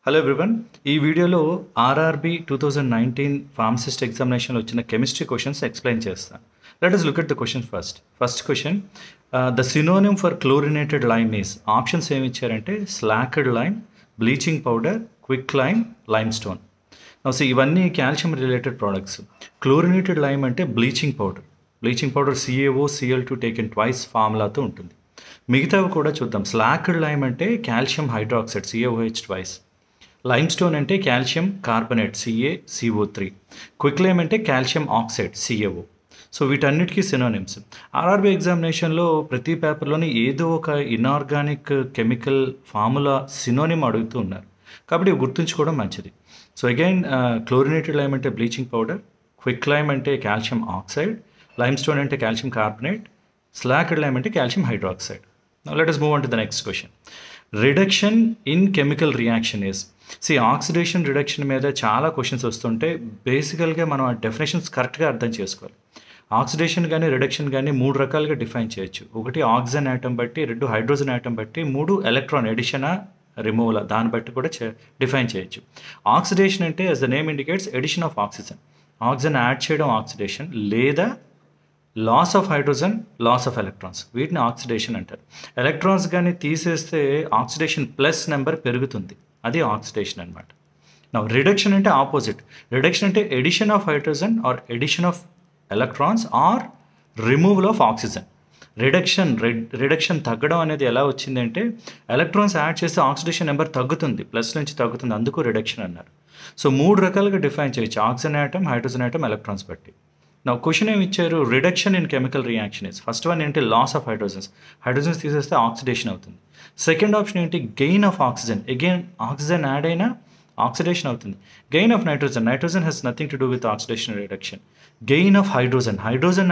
Hello everyone. ఈ వీడియోలో RRB 2019 pharmacist ఎగ్జామినేషన్లో వచ్చిన కెమిస్ట్రీ క్వశ్చన్స్ ఎక్స్ప్లెయిన్ చేస్తాను. Let us look at the question first question, the synonym for chlorinated lime is. Options ఏమి ఇచ్చారంటే slaked lime, bleaching powder, quicklime, limestone. ఇవన్నీ calcium related products. Chlorinated lime అంటే bleaching powder CaO, Cl2 taken twice ఫార్ములాతో ఉంటుంది. మిగతావి కూడా చూద్దాం. Slaked lime అంటే calcium hydroxide CaOH twice. Limestone అంటే calcium carbonate CaCO3. Quicklime అంటే కాల్షియం ఆక్సైడ్ CaO. సో వీటన్నిటికీ సినోనిమ్స్. ఆర్ఆర్బీ ఎగ్జామినేషన్లో ప్రతి పేపర్లోని ఏదో ఒక ఇనార్గానిక్ కెమికల్ ఫార్ములా సినోనిమ్ అడుగుతూ ఉన్నారు, కాబట్టి ఇవి గుర్తుంచుకోవడం మంచిది. సో అగైన్, క్లోరినేటెడ్ లైమ్ అంటే బ్లీచింగ్ పౌడర్, క్విక్ లైమ్ అంటే కాల్షియం ఆక్సైడ్, లైమ్ స్టోన్ అంటే కాల్షియం కార్బనేట్, స్లాక్డ్ లైమ్ అంటే calcium hydroxide. Now let us move on to the next question. Reduction in chemical reaction is. Oxidation reduction మీద చాలా questions వస్తుంటే బేసికల్గా మనం ఆ definitions కరెక్ట్గా అర్థం చేసుకోవాలి. ఆక్సిడేషన్ కానీ రిడక్షన్ కానీ మూడు రకాలుగా డిఫైన్ చేయొచ్చు. ఒకటి ఆక్సిజన్ యాటమ్ బట్టి, రెండు హైడ్రోజన్ యాటమ్ బట్టి, మూడు ఎలక్ట్రాన్ ఎడిషనా రిమూవల్, దాన్ని బట్టి కూడా డిఫైన్ చేయొచ్చు. ఆక్సిడేషన్ అంటే as the name indicates addition of oxygen add చేయడం ఆక్సిడేషన్, లేదా loss of hydrogen, loss of electrons, వీటిని ఆక్సిడేషన్ అంటారు. ఎలక్ట్రాన్స్ కానీ తీసేస్తే ఆక్సిడేషన్ ప్లస్ నెంబర్ పెరుగుతుంది, అది ఆక్సిడేషన్ అనమాట. నా రిడక్షన్ అంటే ఆపోజిట్. రిడక్షన్ అంటే addition of hydrogen or addition of electrons or removal of oxygen. Reduction తగ్గడం అనేది ఎలా వచ్చిందంటే ఎలక్ట్రాన్స్ యాడ్ చేస్తే ఆక్సిడేషన్ నెంబర్ తగ్గుతుంది, ప్లస్ నుంచి తగ్గుతుంది, అందుకు రిడక్షన్ అన్నారు. సో మూడు రకాలుగా డిఫైన్ చేయొచ్చు, oxygen atom, hydrogen atom, electrons బట్టి. నా క్వశ్చన్ ఏమి ఇచ్చారు? Reduction in chemical reaction is. First one ఏంటి? లాస్ ఆఫ్ హైడ్రోజన్స్ తీసేస్తే ఆక్సిడేషన్ అవుతుంది. సెకండ్ ఆప్షన్ ఏంటి? Gain of oxygen. Again oxygen add అయినా ఆక్సిడేషన్ అవుతుంది. Gain of nitrogen has nothing to do with oxidation reduction. Gain of hydrogen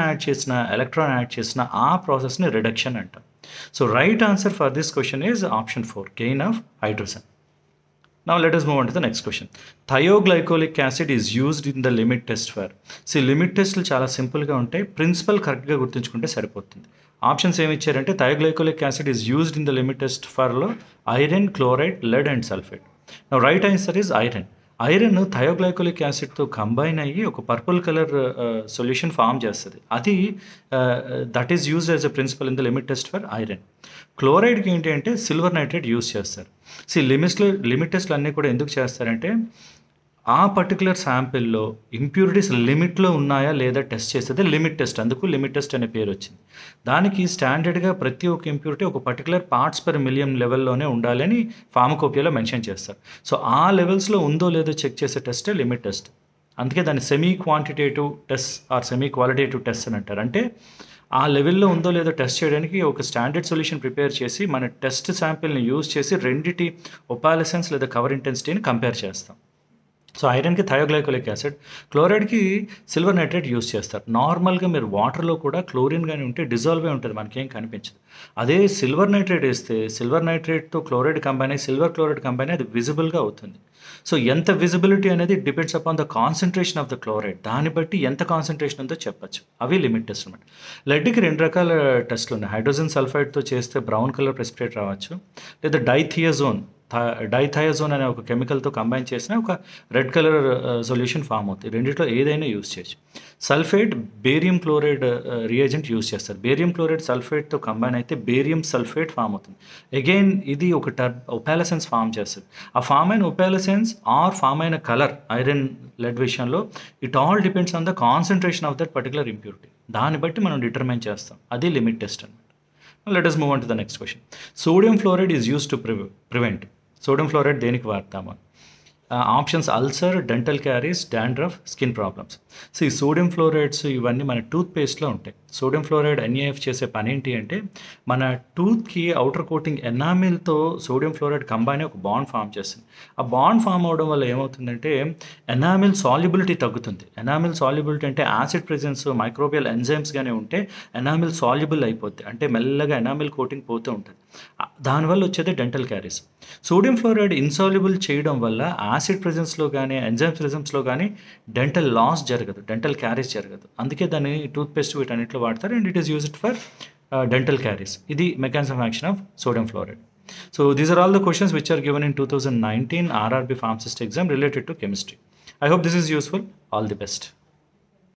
add చేసిన, electron add చేసిన ఆ ప్రాసెస్ని రిడక్షన్ అంటాం. So right answer for this question is option 4, gain of hydrogen. Now let us move on to the next question. Thioglycolic acid is used in the limit test for. Limit టెస్ట్లు చాలా సింపుల్గా ఉంటాయి, principal కరెక్ట్గా గుర్తుంచుకుంటే సరిపోతుంది. Options ఏమి ఇచ్చారంటే thioglycolic acid is used in the limit test ఫర్లో iron, chloride, lead and sulphate. నా right answer is iron. Iron thioglycolic యాసిడ్తో కంబైన్ అయ్యి ఒక పర్పుల్ కలర్ సొల్యూషన్ ఫామ్ చేస్తుంది. అది that is used as a principle in the limit test for iron. క్లోరైడ్కి ఏంటి అంటే సిల్వర్ నైట్రేట్ యూజ్ చేస్తారు. లిమిట్ టెస్ట్లు అన్నీ కూడా ఎందుకు చేస్తారంటే ఆ పర్టికులర్ శాంపిల్లో ఇంప్యూరిటీస్ లిమిట్లో ఉన్నాయా లేదా టెస్ట్ చేసేది లిమిట్ టెస్ట్, అందుకు లిమిట్ టెస్ట్ అనే పేరు వచ్చింది. దానికి స్టాండర్డ్గా ప్రతి ఒక్క ఇంప్యూరిటీ ఒక పర్టికులర్ పార్ట్స్ పర్ మిలియన్ లెవెల్లోనే ఉండాలని ఫార్మకోపియాలో మెన్షన్ చేస్తారు. సో ఆ లెవెల్స్లో ఉందో లేదో చెక్ చేసే టెస్టే లిమిట్ టెస్ట్. అందుకే దాన్ని semi quantitative test or semi qualitative test అని అంటారు. అంటే ఆ లెవెల్లో ఉందో లేదో టెస్ట్ చేయడానికి ఒక స్టాండర్డ్ సొల్యూషన్ ప్రిపేర్ చేసి మన టెస్ట్ శాంపిల్ని యూజ్ చేసి రెండిటి ఒపాలసెన్స్ లేదా కవర్ ఇంటెన్సిటీని కంపేర్ చేస్తాం. సో ఐరన్కి థయోగ్లైకోలిక్ యాసిడ్, క్లోరైడ్కి సిల్వర్ నైట్రేట్ యూజ్ చేస్తారు. నార్మల్గా మీరు వాటర్లో కూడా క్లోరిన్ కానీ ఉంటే డిజాల్వ్ అయి ఉంటుంది, మనకేం కనిపించదు. అదే సిల్వర్ నైట్రేట్ వేస్తే సిల్వర్ నైట్రేట్తో క్లోరైడ్ కంబైన్ అయ్యి సిల్వర్ క్లోరైడ్ కంబైన్ అది విజిబుల్గా అవుతుంది. సో ఎంత విజిబిలిటీ అనేది depends upon the concentration of the chloride, దాన్ని బట్టి ఎంత కాన్సన్ట్రేషన్ ఉందో చెప్పచ్చు. అవి లిమిట్ టెస్ట్ అనమాట. లెడ్కి రెండు రకాల టెస్ట్లు ఉన్నాయి. హైడ్రోజన్ సల్ఫైడ్తో చేస్తే బ్రౌన్ కలర్ ప్రెసిపిటేట్ రావచ్చు, లేదా డైథియాజోన్ అనే ఒక కెమికల్తో కంబైన్ చేసిన ఒక రెడ్ కలర్ సొల్యూషన్ ఫామ్ అవుతుంది. రెండిట్లో ఏదైనా యూజ్ చేయొచ్చు. Sulphate, barium chloride reagent use చేస్తారు. బేరియం క్లోరైడ్ సల్ఫేట్తో కంబైన్ అయితే బేరియం సల్ఫేట్ ఫామ్ అవుతుంది. అగైన్ ఇది ఒక ఒపాలసెన్స్ ఫామ్ చేస్తుంది. ఆ ఫామ్ అయిన ఒపాలసెన్స్ ఆర్ ఫామ్ అయిన కలర్ ఐరన్, లెడ్ విషయంలో it all depends on the concentration of that particular impurity. దాన్ని బట్టి మనం డిటర్మైన్ చేస్తాం, అది లిమిట్ టెస్ట్ అనమాట. Let us move on to the next question. Sodium fluoride is used to prevent. Sodium fluoride దేనికి వాడతాము? Options ulcer, dental carries, dandruff, skin problems. ఈ sodium fluorides ఇవన్నీ మన టూత్ పేస్ట్లో ఉంటాయి. సోడియం ఫ్లోరైడ్ NaF చేసే పని ఏంటి అంటే మన టూత్కి అవుటర్ కోటింగ్ ఎనామిల్తో సోడియం ఫ్లోరైడ్ కంబైన్ ఒక బాండ్ ఫామ్ చేస్తుంది. ఆ బాండ్ ఫామ్ అవడం వల్ల ఏమవుతుందంటే ఎనామిల్ సాల్యుబిలిటీ తగ్గుతుంది. ఎనామిల్ సాల్యుబిలిటీ అంటే యాసిడ్ ప్రెజెన్స్, మైక్రోబియల్ ఎంజైమ్స్ కానీ ఉంటే ఎనామిల్ సాల్యుబుల్ అయిపోద్ది, అంటే మెల్లగా ఎనామిల్ కోటింగ్ పోతూ ఉంటుంది. దానివల్ల వచ్చేది dental caries. Sodium fluoride insoluble చేయడం వల్ల యాసిడ్ ప్రెజెన్స్లో కానీ ఎంజైమ్ ప్రెజెన్స్లో కానీ డెంటల్ లాస్ జరగదు, డెంటల్ క్యారీస్ జరగదు. అందుకే దాన్ని టూత్పేస్ట్ వీటన్నిటిలో వాడతారు. And it is used for dental caries. ఇది mechanism of action of sodium fluoride. So these are all the questions which are given in 2019 RRB pharmacist exam related to chemistry. I hope this is useful. All the best.